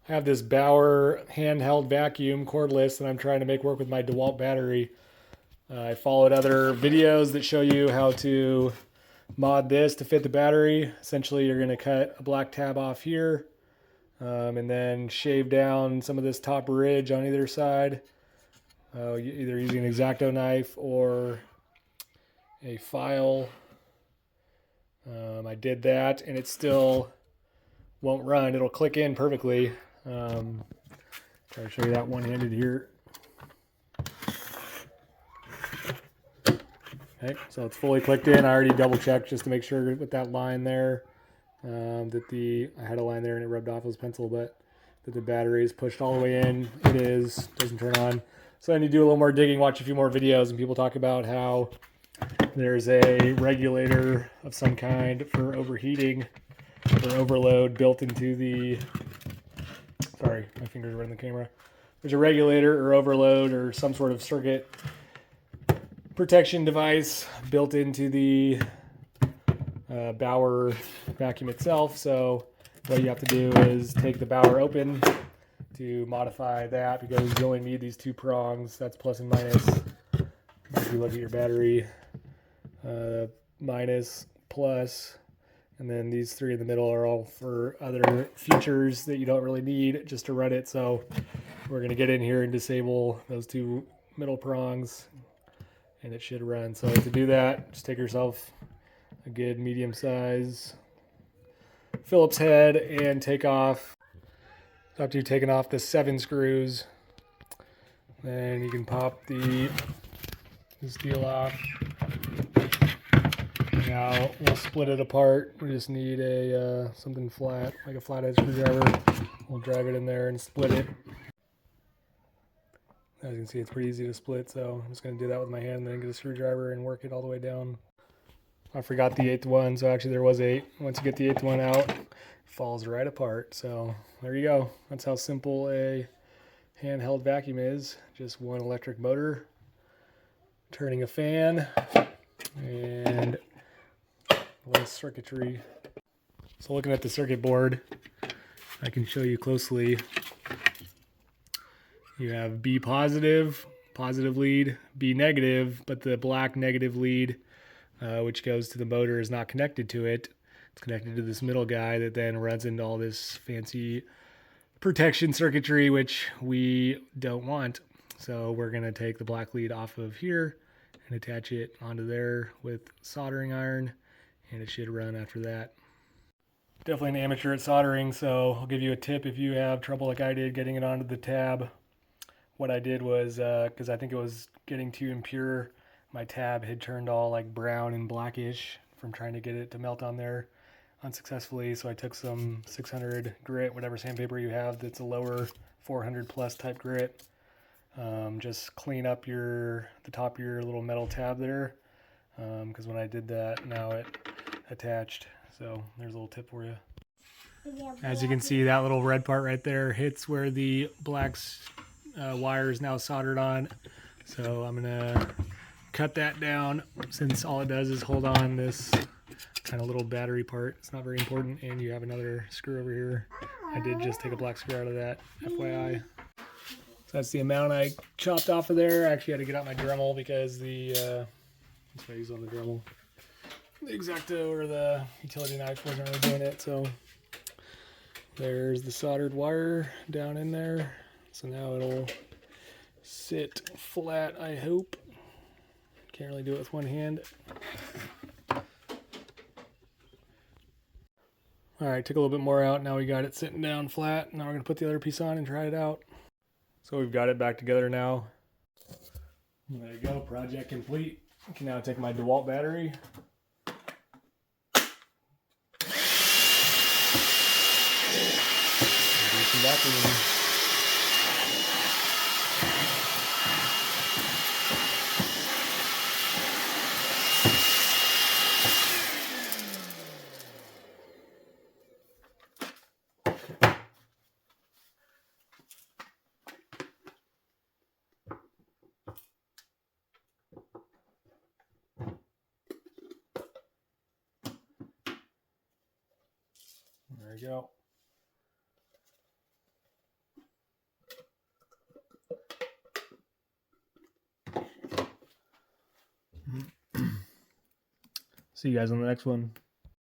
I have this Bauer handheld vacuum cordless that I'm trying to make work with my DeWalt battery. I followed other videos that show you how to mod this to fit the battery. Essentially, you're going to cut a black tab off here and then shave down some of this top ridge on either side, either using an X-Acto knife or a file. I did that and it still won't run. It'll click in perfectly. Try to show you that one-handed here. Okay, so it's fully clicked in. I already double checked just to make sure with that line there that I had a line there and it rubbed off his pencil, but that the battery is pushed all the way in. It is, doesn't turn on. So I need to do a little more digging, watch a few more videos, and people talk about how there's a regulator of some kind for overheating or overload built into the, sorry, my fingers are in the camera. There's a regulator or overload or some sort of circuit protection device built into the Bauer vacuum itself. So what you have to do is take the Bauer open to modify that, because you only need these two prongs. That's plus and minus. If you look at your battery, minus, plus, and then these three in the middle are all for other features that you don't really need just to run it. So we're going to get in here and disable those two middle prongs and it should run. So to do that, just take yourself a good medium size Phillips head and take off, after you've taken off the 7 screws, then you can pop this deal off. Now we'll split it apart. We just need something flat, like a flathead screwdriver. We'll drive it in there and split it. As you can see, it's pretty easy to split, so I'm just going to do that with my hand and then get a screwdriver and work it all the way down. I forgot the 8th one, so actually there was 8. Once you get the 8th one out, it falls right apart. So there you go. That's how simple a handheld vacuum is. Just one electric motor, turning a fan, and a little circuitry. So looking at the circuit board, I can show you closely. You have B positive, positive lead, B negative, but the black negative lead, which goes to the motor, is not connected to it. It's connected to this middle guy that then runs into all this fancy protection circuitry, which we don't want. So we're going to take the black lead off of here and attach it onto there with soldering iron, and it should run after that. Definitely an amateur at soldering, so I'll give you a tip if you have trouble like I did getting it onto the tab. What I did was, because I think it was getting too impure, my tab had turned all like brown and blackish from trying to get it to melt on there unsuccessfully. So I took some 600 grit, whatever sandpaper you have that's a lower 400 plus type grit. Just clean up the top of your little metal tab there, because when I did that, now it attached. So there's a little tip for you. As you can see, that little red part right there hits where the black wire is now soldered on. So I'm gonna cut that down, since all it does is hold on this kind of little battery part. It's not very important. And you have another screw over here. I did just take a black screw out of that, FYI. So that's the amount I chopped off of there. I actually had to get out my Dremel because that's what I use on the Dremel. The X-Acto or the utility knife wasn't really doing it. So there's the soldered wire down in there. So now it'll sit flat, I hope. Can't really do it with one hand. All right, took a little bit more out. Now we got it sitting down flat. Now we're gonna put the other piece on and try it out. So we've got it back together now. There you go, project complete. I can now take my DeWalt battery. And do some vacuuming. There you go. See you guys on the next one.